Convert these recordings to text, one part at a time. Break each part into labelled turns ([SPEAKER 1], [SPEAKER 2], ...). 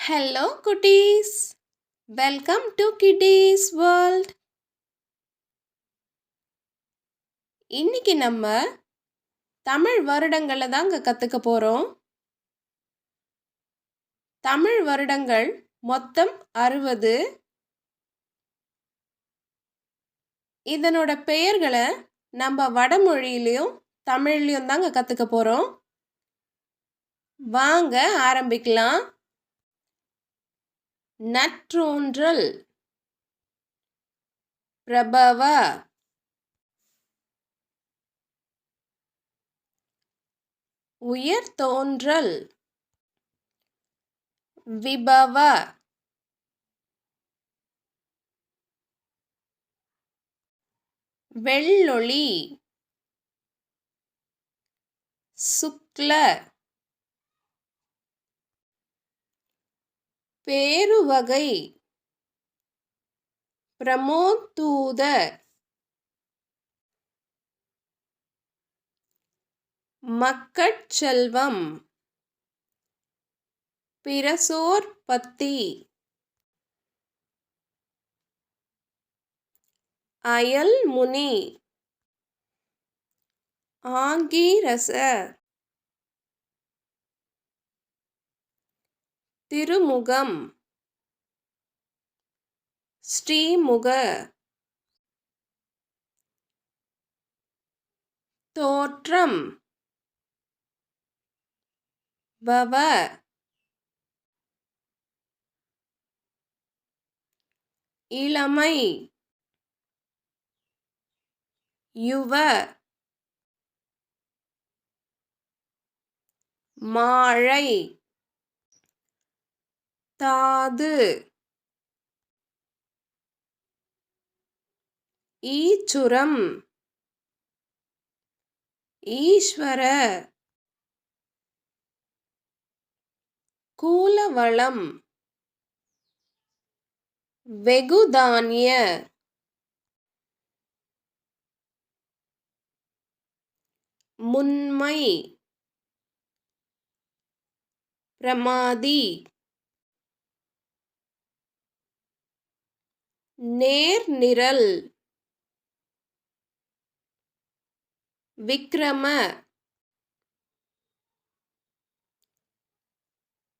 [SPEAKER 1] Hello குட்டீஸ், welcome to kitties world. இன்னைக்கு நம்ம தமிழ் வருடங்களை தாங்க கற்றுக்க போகிறோம். தமிழ் வருடங்கள் மொத்தம் 60. இதனோட பெயர்களை நம்ம வடமொழியிலையும் தமிழ்லையும் தாங்க கற்றுக்க போகிறோம். வாங்க ஆரம்பிக்கலாம். நற்றோன்றல், பிரபவ, உயர் தோன்றல், விபவ, வெள்ளொளி, சுக்ல, பேருவகை, பிரமோத்தூத, மக்கட்செல்வம், பிரசோற்பத்தி, அயல்முனி, ஆங்கீரச, திருமுகம், ஸ்ரீமுக, தோற்றம், பவ, இளமை, யுவ, மாழை, தாது, ஈச்சுரம், ஈஸ்வர, கூலவளம், வெகுதானிய, முன்மை, பிரமாதி, நேர்நிரல், விக்ரம,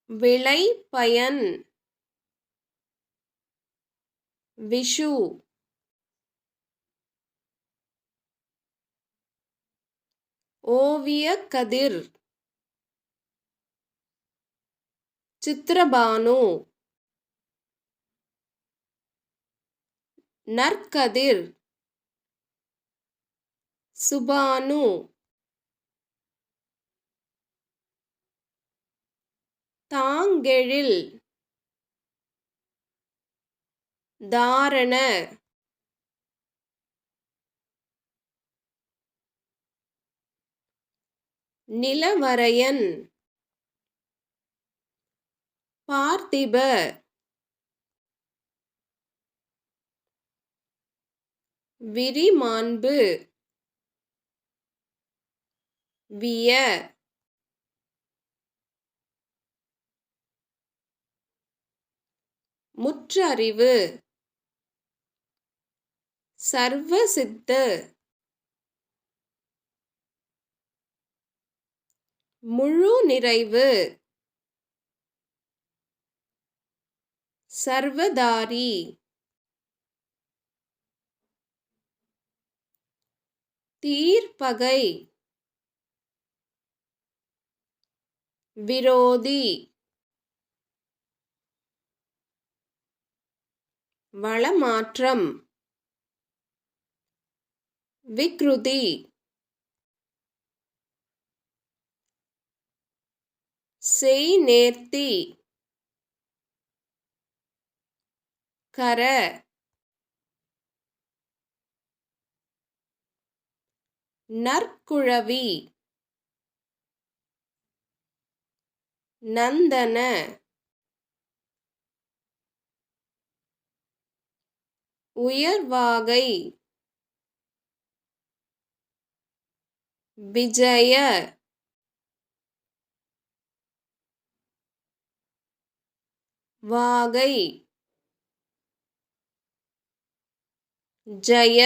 [SPEAKER 1] விளைபயன், விஷு, ஓவியக்கதிர், சித்திரபானு, நற்கதிர், சுபானு, தாங்கெழில், தாரண, நிலவரையன், பார்த்திப, விரிமாண்பு, விய, முற்றறிவு, சர்வசித்த, முழு நிறைவு, சர்வதாரி, தீர்ப்பகை, விரோதி, வளமாற்றம், விக்ருதி, செய்நேர்த்தி, கர, நற்குழவி, நந்தன, உயர்வாகை, விஜய, வாகை ஜய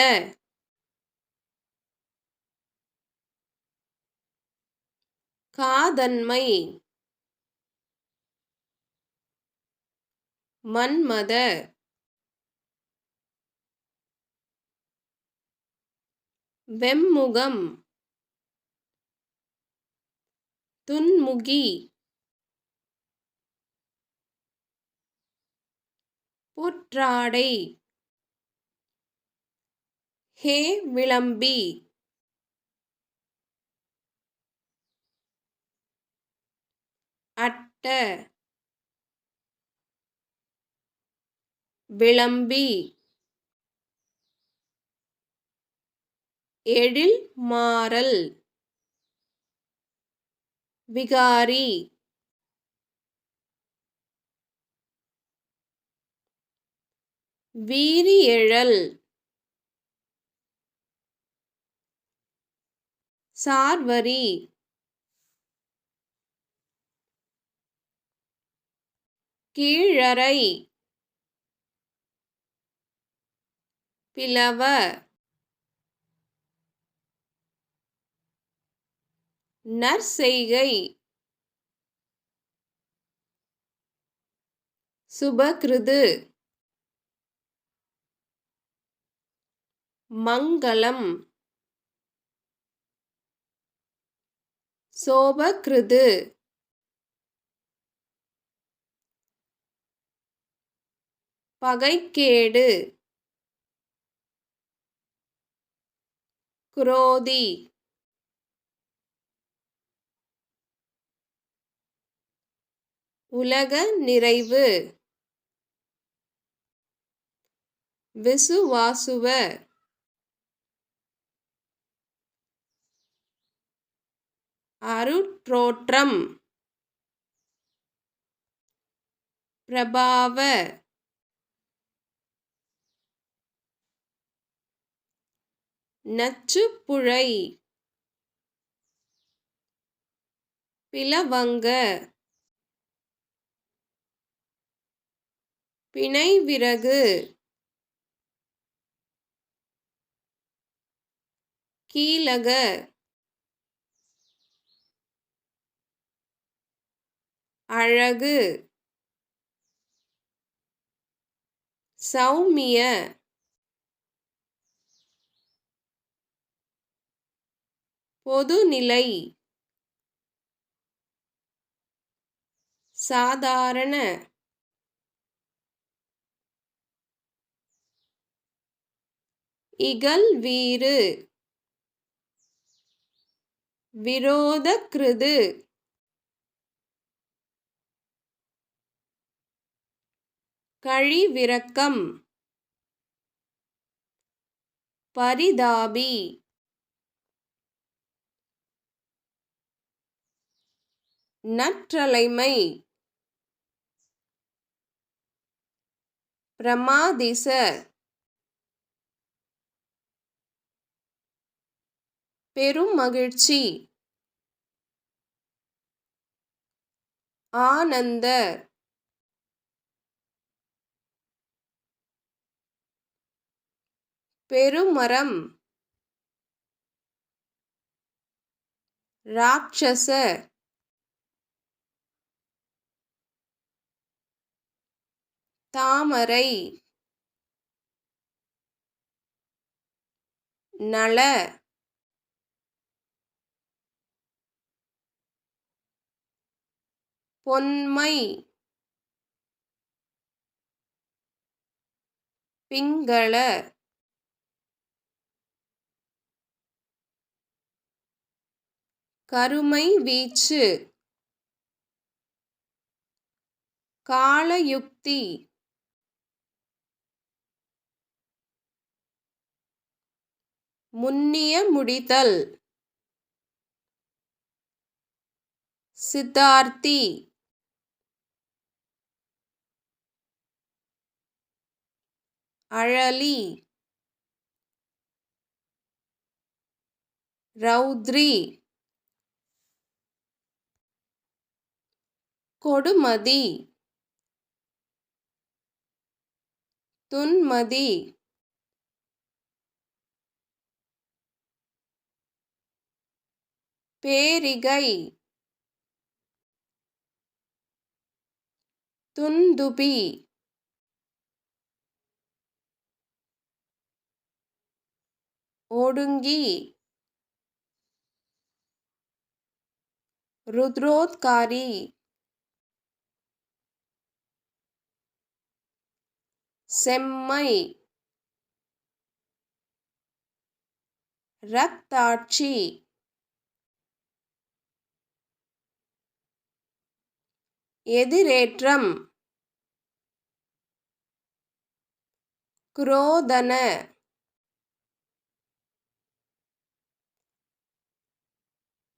[SPEAKER 1] காதன்மை மன்மத வெம்முகம் துன்முகி பொற்றாடை ஹே விளம்பி அட்ட விளம்பி எழில் மாறல் விகாரி வீரியெழல் சார்வரி கீழறை பிளவ நற்செய்கை சுபகிருது மங்களம் சோபகிருது பகைக்கேடு குரோதி உலக நிறைவு விசுவாசுவ அருட்ரோற்றம் பிரபாவ நச்சுப்புழை பிலவங்க பிணைவிறகு கீலக அழகு சௌமிய பொதுநிலை சாதாரண இகல்வீறு விரோதக்ருது கழிவிரக்கம் பரிதாபி நற்றலைமை பிரமாதிச பெருமகிழ்ச்சி ஆனந்த பெருமரம் ராட்சச தாமரை நள பொன்மை பிங்கள கருமை வீச்சு காலயுக்தி முன்னிய முடித்தல் சித்தார்த்தி அழலி ரௌத்ரி கொடுமதி துன்மதி. பேரிகை. துந்துபி. ஒடுங்கி. ருத்ரோத்காரி. செம்மை. ரக்தாட்சி. எதிரேற்றம். குரோதன.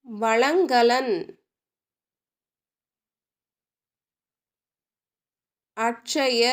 [SPEAKER 1] வளங்கலன். அட்சய.